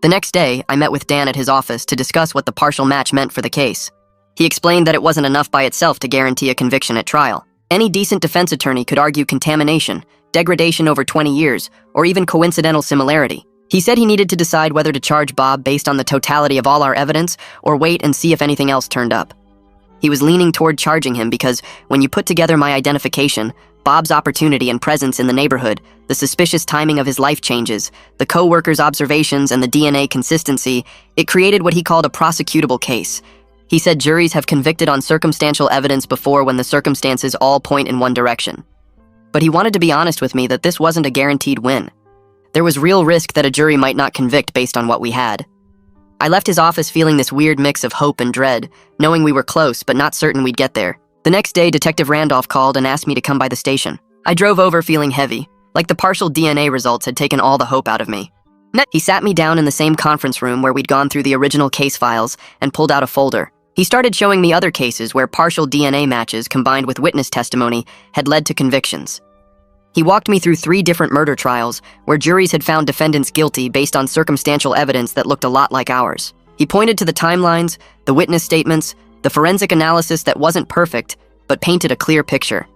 The next day, I met with Dan at his office to discuss what the partial match meant for the case. He explained that it wasn't enough by itself to guarantee a conviction at trial. Any decent defense attorney could argue contamination, degradation over 20 years, or even coincidental similarity. He said he needed to decide whether to charge Bob based on the totality of all our evidence or wait and see if anything else turned up. He was leaning toward charging him because when you put together my identification, Bob's opportunity and presence in the neighborhood, the suspicious timing of his life changes, the co-workers' observations, and the DNA consistency, it created what he called a prosecutable case. He said juries have convicted on circumstantial evidence before when the circumstances all point in one direction. But he wanted to be honest with me that this wasn't a guaranteed win. There was real risk that a jury might not convict based on what we had. I left his office feeling this weird mix of hope and dread, knowing we were close but not certain we'd get there. The next day, Detective Randolph called and asked me to come by the station. I drove over feeling heavy, like the partial DNA results had taken all the hope out of me. He sat me down in the same conference room where we'd gone through the original case files and pulled out a folder. He started showing me other cases where partial DNA matches combined with witness testimony had led to convictions. He walked me through 3 different murder trials where juries had found defendants guilty based on circumstantial evidence that looked a lot like ours. He pointed to the timelines, the witness statements, the forensic analysis that wasn't perfect, but painted a clear picture.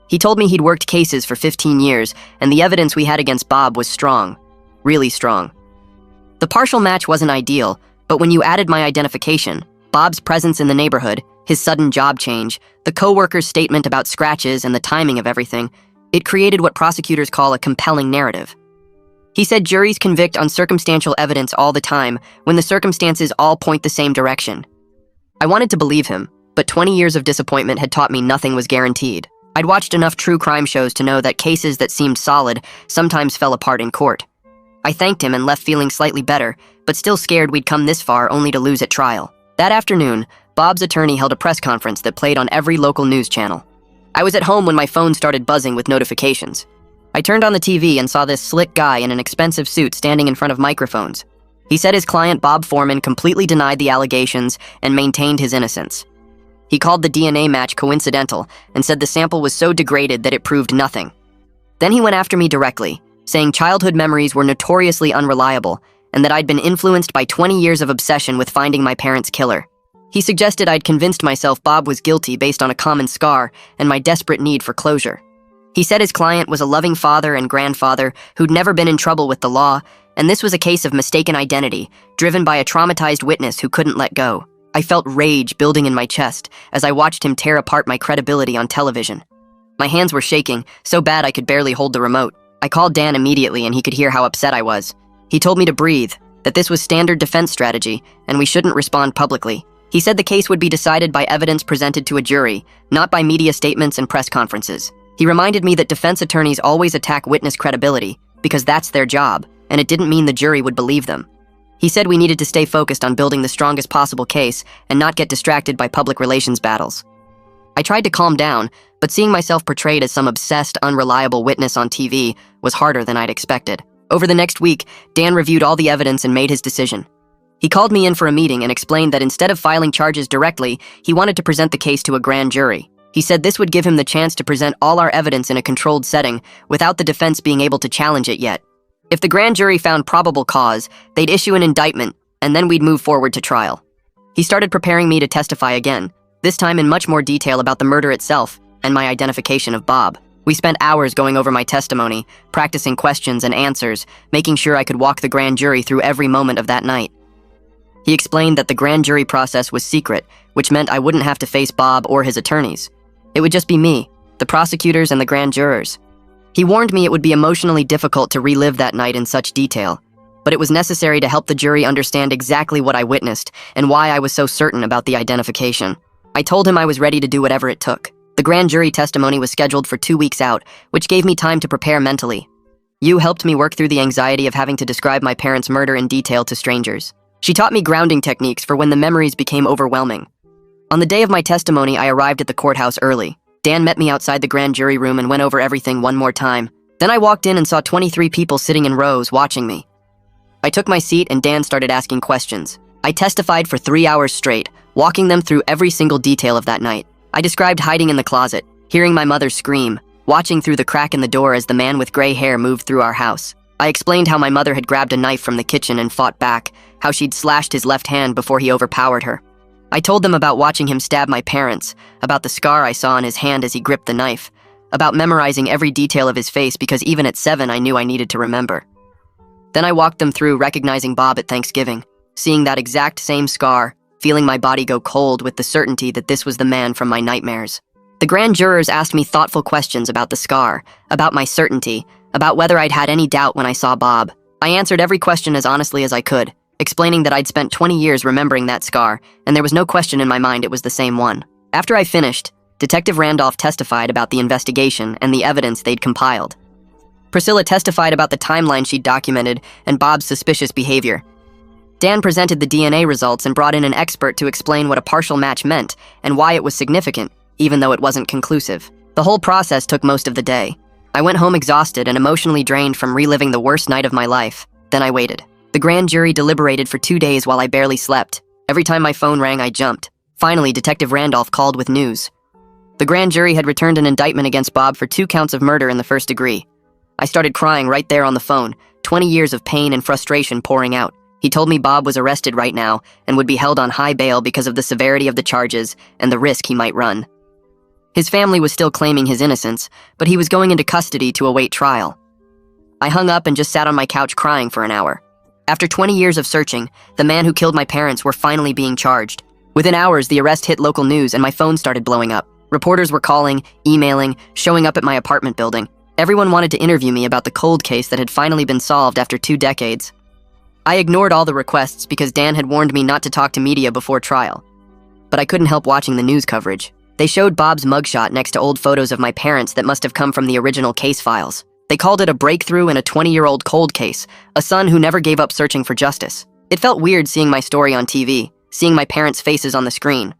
He told me he'd worked cases for 15 years, and the evidence we had against Bob was strong. Really strong. The partial match wasn't ideal, but when you added my identification, Bob's presence in the neighborhood, his sudden job change, the co-worker's statement about scratches and the timing of everything, it created what prosecutors call a compelling narrative. He said juries convict on circumstantial evidence all the time when the circumstances all point the same direction. I wanted to believe him, but 20 years of disappointment had taught me nothing was guaranteed. I'd watched enough true crime shows to know that cases that seemed solid sometimes fell apart in court. I thanked him and left feeling slightly better, but still scared we'd come this far only to lose at trial. That afternoon, Bob's attorney held a press conference that played on every local news channel. I was at home when my phone started buzzing with notifications. I turned on the TV and saw this slick guy in an expensive suit standing in front of microphones. He said his client Bob Foreman completely denied the allegations and maintained his innocence. He called the DNA match coincidental and said the sample was so degraded that it proved nothing. Then he went after me directly, saying childhood memories were notoriously unreliable and that I'd been influenced by 20 years of obsession with finding my parents' killer. He suggested I'd convinced myself Bob was guilty based on a common scar and my desperate need for closure. He said his client was a loving father and grandfather who'd never been in trouble with the law, and this was a case of mistaken identity, driven by a traumatized witness who couldn't let go. I felt rage building in my chest as I watched him tear apart my credibility on television. My hands were shaking, so bad I could barely hold the remote. I called Dan immediately and he could hear how upset I was. He told me to breathe, that this was standard defense strategy, and we shouldn't respond publicly. He said the case would be decided by evidence presented to a jury, not by media statements and press conferences. He reminded me that defense attorneys always attack witness credibility, because that's their job, and it didn't mean the jury would believe them. He said we needed to stay focused on building the strongest possible case and not get distracted by public relations battles. I tried to calm down, but seeing myself portrayed as some obsessed, unreliable witness on TV was harder than I'd expected. Over the next week, Dan reviewed all the evidence and made his decision. He called me in for a meeting and explained that instead of filing charges directly, he wanted to present the case to a grand jury. He said this would give him the chance to present all our evidence in a controlled setting without the defense being able to challenge it yet. If the grand jury found probable cause, they'd issue an indictment, and then we'd move forward to trial. He started preparing me to testify again, this time in much more detail about the murder itself and my identification of Bob. We spent hours going over my testimony, practicing questions and answers, making sure I could walk the grand jury through every moment of that night. He explained that the grand jury process was secret, which meant I wouldn't have to face Bob or his attorneys. It would just be me, the prosecutors, and the grand jurors. He warned me it would be emotionally difficult to relive that night in such detail, but it was necessary to help the jury understand exactly what I witnessed and why I was so certain about the identification. I told him I was ready to do whatever it took. The grand jury testimony was scheduled for 2 weeks out, which gave me time to prepare mentally. You helped me work through the anxiety of having to describe my parents' murder in detail to strangers. She taught me grounding techniques for when the memories became overwhelming. On the day of my testimony, I arrived at the courthouse early. Dan met me outside the grand jury room and went over everything one more time. Then I walked in and saw 23 people sitting in rows watching me. I took my seat and Dan started asking questions. I testified for 3 hours straight, walking them through every single detail of that night. I described hiding in the closet, hearing my mother scream, watching through the crack in the door as the man with gray hair moved through our house. I explained how my mother had grabbed a knife from the kitchen and fought back, how she'd slashed his left hand before he overpowered her. I told them about watching him stab my parents, about the scar I saw on his hand as he gripped the knife, about memorizing every detail of his face because even at 7 I knew I needed to remember. Then I walked them through recognizing Bob at Thanksgiving, seeing that exact same scar, feeling my body go cold with the certainty that this was the man from my nightmares. The grand jurors asked me thoughtful questions about the scar, about my certainty, about whether I'd had any doubt when I saw Bob. I answered every question as honestly as I could, explaining that I'd spent 20 years remembering that scar, and there was no question in my mind it was the same one. After I finished, Detective Randolph testified about the investigation and the evidence they'd compiled. Priscilla testified about the timeline she'd documented and Bob's suspicious behavior. Dan presented the DNA results and brought in an expert to explain what a partial match meant and why it was significant, even though it wasn't conclusive. The whole process took most of the day. I went home exhausted and emotionally drained from reliving the worst night of my life. Then I waited. The grand jury deliberated for 2 days while I barely slept. Every time my phone rang, I jumped. Finally, Detective Randolph called with news. The grand jury had returned an indictment against Bob for 2 counts of murder in the first degree. I started crying right there on the phone, 20 years of pain and frustration pouring out. He told me Bob was arrested right now and would be held on high bail because of the severity of the charges and the risk he might run. His family was still claiming his innocence, but he was going into custody to await trial. I hung up and just sat on my couch crying for an hour. After 20 years of searching, the man who killed my parents were finally being charged. Within hours, the arrest hit local news and my phone started blowing up. Reporters were calling, emailing, showing up at my apartment building. Everyone wanted to interview me about the cold case that had finally been solved after 2 decades. I ignored all the requests because Dan had warned me not to talk to media before trial. But I couldn't help watching the news coverage. They showed Bob's mugshot next to old photos of my parents that must have come from the original case files. They called it a breakthrough in a 20-year-old cold case, a son who never gave up searching for justice. It felt weird seeing my story on TV, seeing my parents' faces on the screen.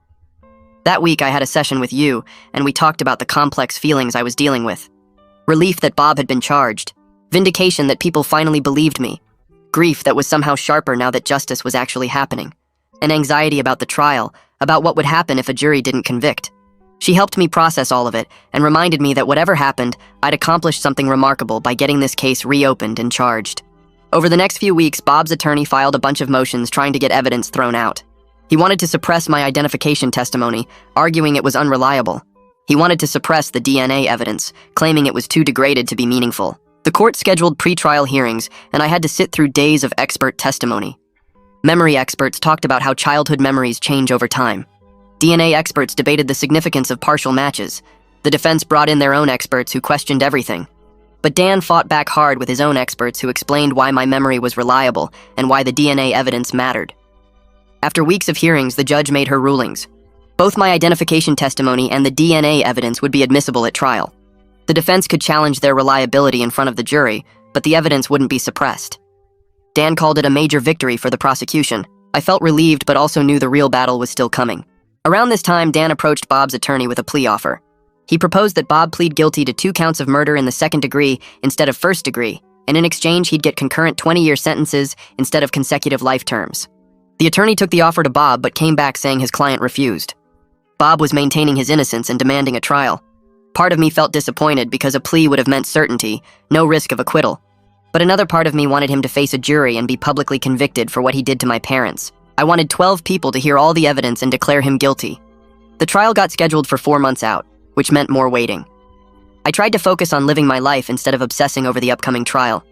That week I had a session with you, and we talked about the complex feelings I was dealing with. Relief that Bob had been charged. Vindication that people finally believed me. Grief that was somehow sharper now that justice was actually happening. And anxiety about the trial, about what would happen if a jury didn't convict. She helped me process all of it and reminded me that whatever happened, I'd accomplished something remarkable by getting this case reopened and charged. Over the next few weeks, Bob's attorney filed a bunch of motions trying to get evidence thrown out. He wanted to suppress my identification testimony, arguing it was unreliable. He wanted to suppress the DNA evidence, claiming it was too degraded to be meaningful. The court scheduled pre-trial hearings, and I had to sit through days of expert testimony. Memory experts talked about how childhood memories change over time. DNA experts debated the significance of partial matches. The defense brought in their own experts who questioned everything. But Dan fought back hard with his own experts who explained why my memory was reliable and why the DNA evidence mattered. After weeks of hearings, the judge made her rulings. Both my identification testimony and the DNA evidence would be admissible at trial. The defense could challenge their reliability in front of the jury, but the evidence wouldn't be suppressed. Dan called it a major victory for the prosecution. I felt relieved, but also knew the real battle was still coming. Around this time, Dan approached Bob's attorney with a plea offer. He proposed that Bob plead guilty to 2 counts of murder in the second degree instead of first degree, and in exchange he'd get concurrent 20-year sentences instead of consecutive life terms. The attorney took the offer to Bob, but came back saying his client refused. Bob was maintaining his innocence and demanding a trial. Part of me felt disappointed because a plea would have meant certainty, no risk of acquittal. But another part of me wanted him to face a jury and be publicly convicted for what he did to my parents. I wanted 12 people to hear all the evidence and declare him guilty. The trial got scheduled for 4 months out, which meant more waiting. I tried to focus on living my life instead of obsessing over the upcoming trial.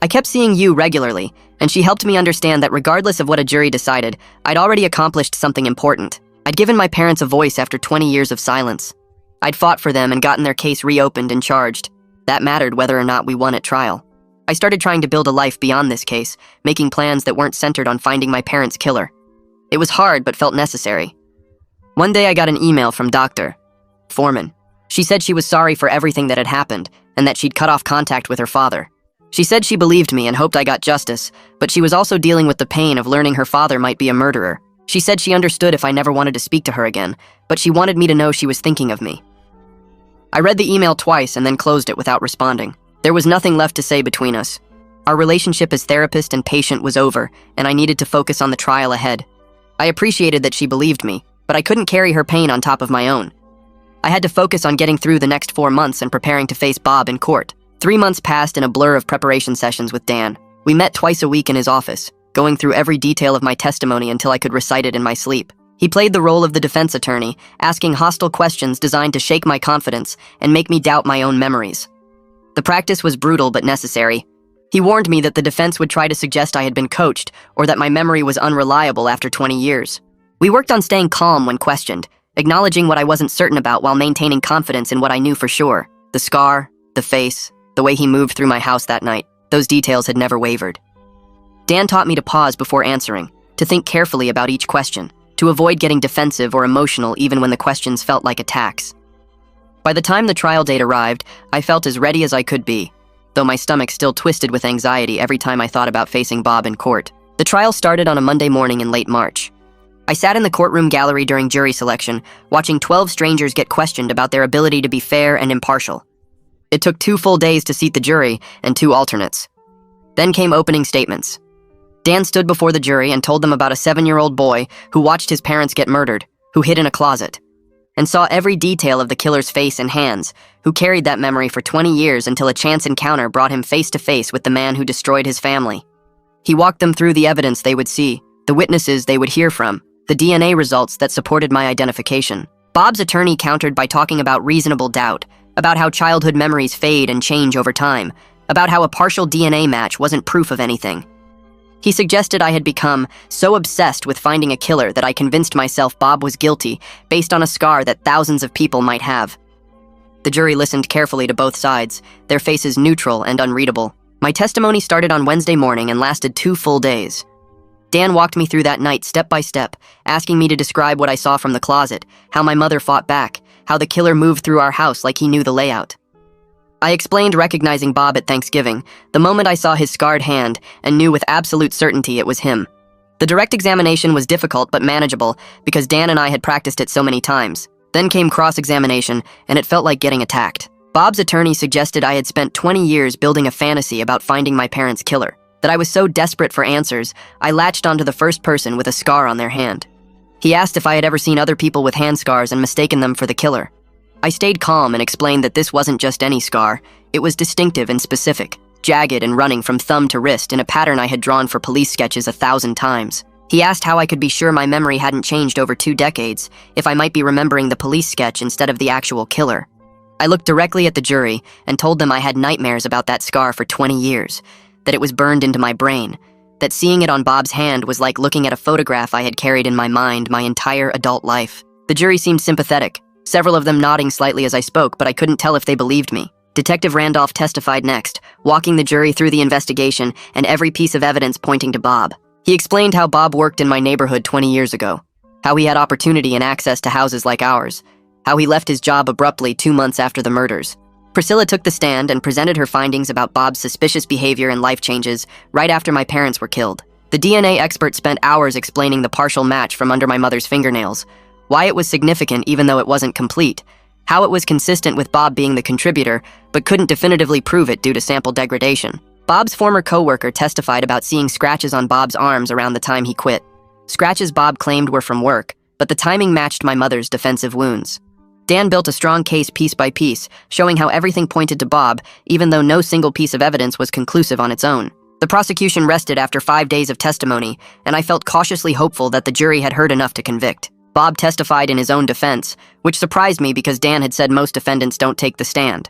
I kept seeing you regularly, and she helped me understand that regardless of what a jury decided, I'd already accomplished something important. I'd given my parents a voice after 20 years of silence. I'd fought for them and gotten their case reopened and charged. That mattered whether or not we won at trial. I started trying to build a life beyond this case, making plans that weren't centered on finding my parents' killer. It was hard, but felt necessary. One day I got an email from Dr. Foreman. She said she was sorry for everything that had happened, and that she'd cut off contact with her father. She said she believed me and hoped I got justice, but she was also dealing with the pain of learning her father might be a murderer. She said she understood if I never wanted to speak to her again, but she wanted me to know she was thinking of me. I read the email twice and then closed it without responding. There was nothing left to say between us. Our relationship as therapist and patient was over, and I needed to focus on the trial ahead. I appreciated that she believed me, but I couldn't carry her pain on top of my own. I had to focus on getting through the next 4 months and preparing to face Bob in court. 3 months passed in a blur of preparation sessions with Dan. We met twice a week in his office, going through every detail of my testimony until I could recite it in my sleep. He played the role of the defense attorney, asking hostile questions designed to shake my confidence and make me doubt my own memories. The practice was brutal but necessary. He warned me that the defense would try to suggest I had been coached or that my memory was unreliable after 20 years. We worked on staying calm when questioned, acknowledging what I wasn't certain about while maintaining confidence in what I knew for sure. The scar, the face, the way he moved through my house that night, those details had never wavered. Dan taught me to pause before answering, to think carefully about each question, to avoid getting defensive or emotional even when the questions felt like attacks. By the time the trial date arrived, I felt as ready as I could be, though my stomach still twisted with anxiety every time I thought about facing Bob in court. The trial started on a Monday morning in late March. I sat in the courtroom gallery during jury selection, watching 12 strangers get questioned about their ability to be fair and impartial. It took 2 full days to seat the jury and 2 alternates. Then came opening statements. Dan stood before the jury and told them about a 7-year-old boy who watched his parents get murdered, who hid in a closet, and saw every detail of the killer's face and hands, who carried that memory for 20 years until a chance encounter brought him face to face with the man who destroyed his family. He walked them through the evidence they would see, the witnesses they would hear from, the DNA results that supported my identification. Bob's attorney countered by talking about reasonable doubt, about how childhood memories fade and change over time, about how a partial DNA match wasn't proof of anything. He suggested I had become so obsessed with finding a killer that I convinced myself Bob was guilty based on a scar that thousands of people might have. The jury listened carefully to both sides, their faces neutral and unreadable. My testimony started on Wednesday morning and lasted 2 full days. Dan walked me through that night step by step, asking me to describe what I saw from the closet, how my mother fought back, how the killer moved through our house like he knew the layout. I explained recognizing Bob at Thanksgiving, the moment I saw his scarred hand, and knew with absolute certainty it was him. The direct examination was difficult but manageable because Dan and I had practiced it so many times. Then came cross-examination, and it felt like getting attacked. Bob's attorney suggested I had spent 20 years building a fantasy about finding my parents' killer, that I was so desperate for answers, I latched onto the first person with a scar on their hand. He asked if I had ever seen other people with hand scars and mistaken them for the killer. I stayed calm and explained that this wasn't just any scar. It was distinctive and specific, jagged and running from thumb to wrist in a pattern I had drawn for police sketches 1,000 times. He asked how I could be sure my memory hadn't changed over 2 decades, if I might be remembering the police sketch instead of the actual killer. I looked directly at the jury and told them I had nightmares about that scar for 20 years, that it was burned into my brain, that seeing it on Bob's hand was like looking at a photograph I had carried in my mind my entire adult life. The jury seemed sympathetic, several of them nodding slightly as I spoke, but I couldn't tell if they believed me. Detective Randolph testified next, walking the jury through the investigation and every piece of evidence pointing to Bob. He explained how Bob worked in my neighborhood 20 years ago, how he had opportunity and access to houses like ours, how he left his job abruptly 2 months after the murders. Priscilla took the stand and presented her findings about Bob's suspicious behavior and life changes right after my parents were killed. The DNA expert spent hours explaining the partial match from under my mother's fingernails, why it was significant even though it wasn't complete, how it was consistent with Bob being the contributor, but couldn't definitively prove it due to sample degradation. Bob's former co-worker testified about seeing scratches on Bob's arms around the time he quit. Scratches Bob claimed were from work, but the timing matched my mother's defensive wounds. Dan built a strong case piece by piece, showing how everything pointed to Bob, even though no single piece of evidence was conclusive on its own. The prosecution rested after 5 days of testimony, and I felt cautiously hopeful that the jury had heard enough to convict. Bob testified in his own defense, which surprised me because Dan had said most defendants don't take the stand.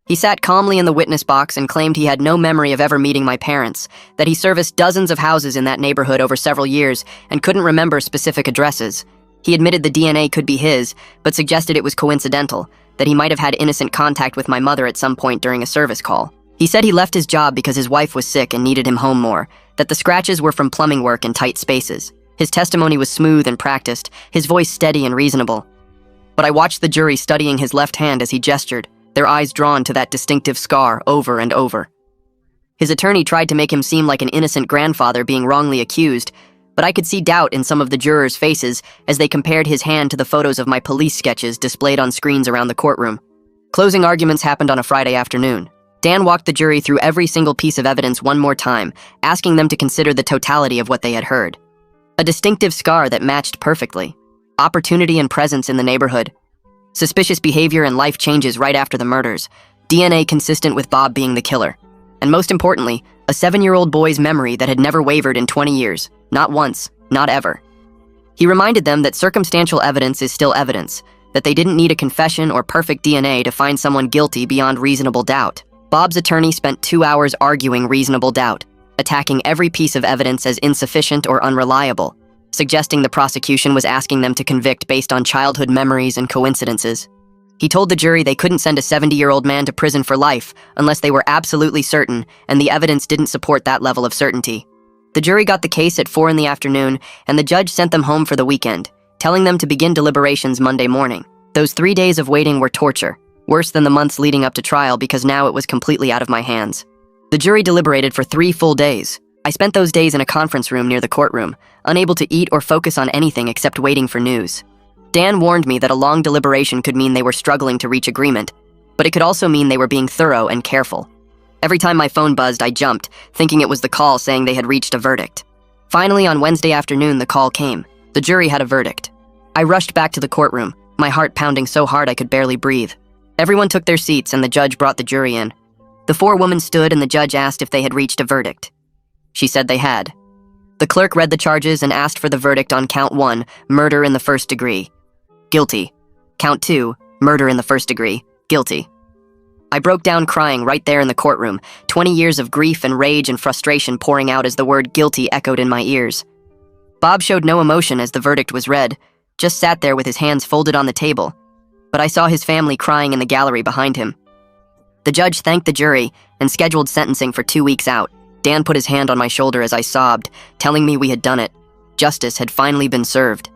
He sat calmly in the witness box and claimed he had no memory of ever meeting my parents, that he serviced dozens of houses in that neighborhood over several years and couldn't remember specific addresses. He admitted the DNA could be his, but suggested it was coincidental, that he might have had innocent contact with my mother at some point during a service call. He said he left his job because his wife was sick and needed him home more, that the scratches were from plumbing work in tight spaces. His testimony was smooth and practiced, his voice steady and reasonable. But I watched the jury studying his left hand as he gestured, their eyes drawn to that distinctive scar over and over. His attorney tried to make him seem like an innocent grandfather being wrongly accused, but I could see doubt in some of the jurors' faces as they compared his hand to the photos of my police sketches displayed on screens around the courtroom. Closing arguments happened on a Friday afternoon. Dan walked the jury through every single piece of evidence one more time, asking them to consider the totality of what they had heard. A distinctive scar that matched perfectly. Opportunity and presence in the neighborhood. Suspicious behavior and life changes right after the murders. DNA consistent with Bob being the killer. And most importantly, a 7-year-old boy's memory that had never wavered in 20 years. Not once, not ever. He reminded them that circumstantial evidence is still evidence, that they didn't need a confession or perfect DNA to find someone guilty beyond reasonable doubt. Bob's attorney spent 2 hours arguing reasonable doubt, attacking every piece of evidence as insufficient or unreliable, suggesting the prosecution was asking them to convict based on childhood memories and coincidences. He told the jury they couldn't send a 70-year-old man to prison for life unless they were absolutely certain, and the evidence didn't support that level of certainty. The jury got the case at 4 in the afternoon, and the judge sent them home for the weekend, telling them to begin deliberations Monday morning. Those 3 days of waiting were torture, worse than the months leading up to trial because now it was completely out of my hands. The jury deliberated for 3 full days. I spent those days in a conference room near the courtroom, unable to eat or focus on anything except waiting for news. Dan warned me that a long deliberation could mean they were struggling to reach agreement, but it could also mean they were being thorough and careful. Every time my phone buzzed, I jumped, thinking it was the call saying they had reached a verdict. Finally, on Wednesday afternoon, the call came. The jury had a verdict. I rushed back to the courtroom, my heart pounding so hard I could barely breathe. Everyone took their seats and the judge brought the jury in. The 4 women stood and the judge asked if they had reached a verdict. She said they had. The clerk read the charges and asked for the verdict on count 1, murder in the first degree. Guilty. Count 2, murder in the first degree. Guilty. I broke down crying right there in the courtroom, 20 years of grief and rage and frustration pouring out as the word guilty echoed in my ears. Bob showed no emotion as the verdict was read, just sat there with his hands folded on the table, but I saw his family crying in the gallery behind him. The judge thanked the jury and scheduled sentencing for 2 weeks out. Dan put his hand on my shoulder as I sobbed, telling me we had done it. Justice had finally been served.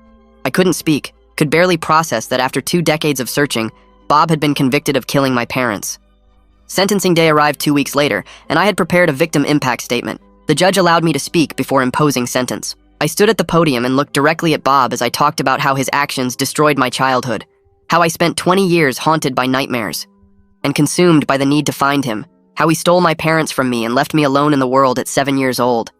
I couldn't speak, could barely process that after 2 decades of searching, Bob had been convicted of killing my parents. Sentencing day arrived 2 weeks later, and I had prepared a victim impact statement. The judge allowed me to speak before imposing sentence. I stood at the podium and looked directly at Bob as I talked about how his actions destroyed my childhood, how I spent 20 years haunted by nightmares, and consumed by the need to find him, how he stole my parents from me and left me alone in the world at 7 years old.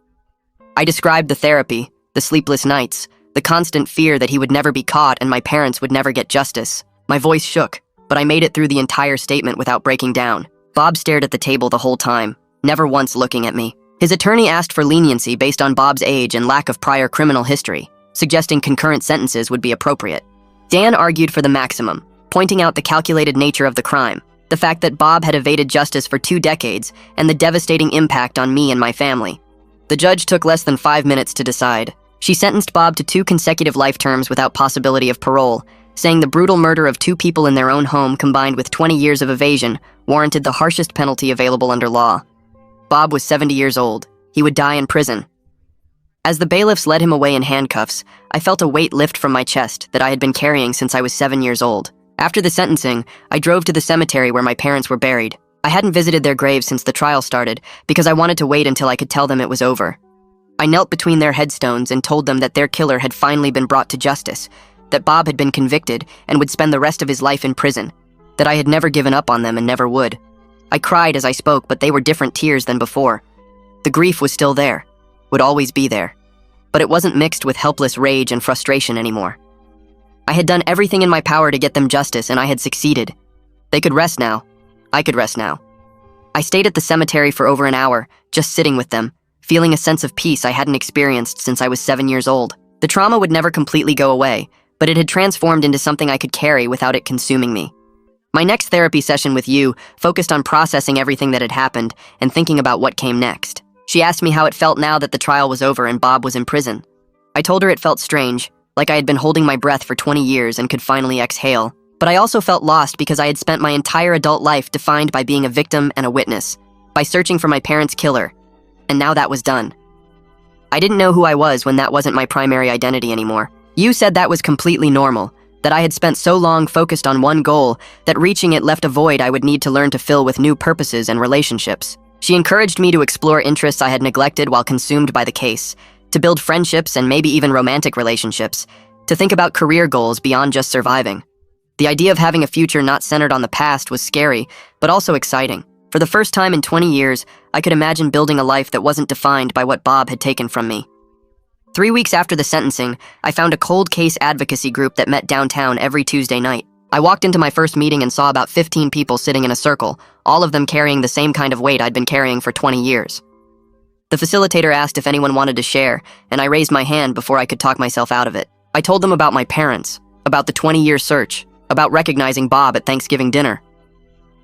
I described the therapy, the sleepless nights, The constant fear that he would never be caught and my parents would never get justice. My voice shook, but I made it through the entire statement without breaking down. Bob stared at the table the whole time, never once looking at me. His attorney asked for leniency based on Bob's age and lack of prior criminal history, suggesting concurrent sentences would be appropriate. Dan argued for the maximum, pointing out the calculated nature of the crime, the fact that Bob had evaded justice for 2 decades, and the devastating impact on me and my family. The judge took less than 5 minutes to decide. She sentenced Bob to 2 consecutive life terms without possibility of parole, saying the brutal murder of 2 people in their own home combined with 20 years of evasion warranted the harshest penalty available under law. Bob was 70 years old. He would die in prison. As the bailiffs led him away in handcuffs, I felt a weight lift from my chest that I had been carrying since I was 7 years old. After the sentencing, I drove to the cemetery where my parents were buried. I hadn't visited their graves since the trial started because I wanted to wait until I could tell them it was over. I knelt between their headstones and told them that their killer had finally been brought to justice, that Bob had been convicted and would spend the rest of his life in prison, that I had never given up on them and never would. I cried as I spoke, but they were different tears than before. The grief was still there, would always be there, but it wasn't mixed with helpless rage and frustration anymore. I had done everything in my power to get them justice, and I had succeeded. They could rest now. I could rest now. I stayed at the cemetery for over an hour, just sitting with them, feeling a sense of peace I hadn't experienced since I was 7 years old. The trauma would never completely go away, but it had transformed into something I could carry without it consuming me. My next therapy session with you focused on processing everything that had happened and thinking about what came next. She asked me how it felt now that the trial was over and Bob was in prison. I told her it felt strange, like I had been holding my breath for 20 years and could finally exhale. But I also felt lost because I had spent my entire adult life defined by being a victim and a witness, by searching for my parents' killer, and now that was done. I didn't know who I was when that wasn't my primary identity anymore. You said that was completely normal, that I had spent so long focused on one goal that reaching it left a void I would need to learn to fill with new purposes and relationships. She encouraged me to explore interests I had neglected while consumed by the case, to build friendships and maybe even romantic relationships, to think about career goals beyond just surviving. The idea of having a future not centered on the past was scary, but also exciting. For the first time in 20 years, I could imagine building a life that wasn't defined by what Bob had taken from me. 3 weeks after the sentencing, I found a cold case advocacy group that met downtown every Tuesday night. I walked into my first meeting and saw about 15 people sitting in a circle, all of them carrying the same kind of weight I'd been carrying for 20 years. The facilitator asked if anyone wanted to share, and I raised my hand before I could talk myself out of it. I told them about my parents, about the 20-year search, about recognizing Bob at Thanksgiving dinner.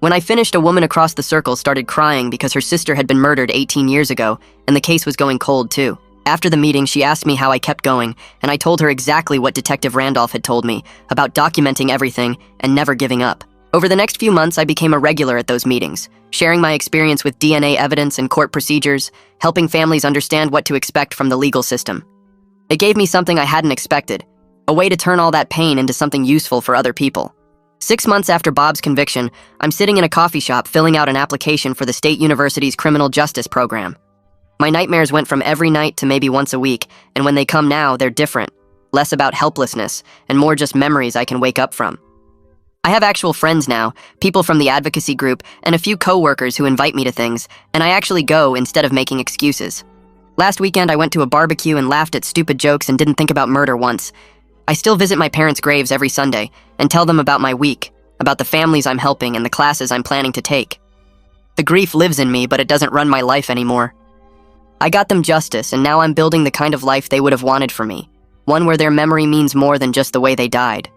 When I finished, a woman across the circle started crying because her sister had been murdered 18 years ago, and the case was going cold too. After the meeting, she asked me how I kept going, and I told her exactly what Detective Randolph had told me about documenting everything and never giving up. Over the next few months, I became a regular at those meetings, sharing my experience with DNA evidence and court procedures, helping families understand what to expect from the legal system. It gave me something I hadn't expected, a way to turn all that pain into something useful for other people. 6 months after Bob's conviction, I'm sitting in a coffee shop filling out an application for the State University's criminal justice program. My nightmares went from every night to maybe once a week, and when they come now, they're different. Less about helplessness, and more just memories I can wake up from. I have actual friends now, people from the advocacy group, and a few co-workers who invite me to things, and I actually go instead of making excuses. Last weekend, I went to a barbecue and laughed at stupid jokes and didn't think about murder once. I still visit my parents' graves every Sunday and tell them about my week, about the families I'm helping and the classes I'm planning to take. The grief lives in me, but it doesn't run my life anymore. I got them justice, and now I'm building the kind of life they would have wanted for me, one where their memory means more than just the way they died.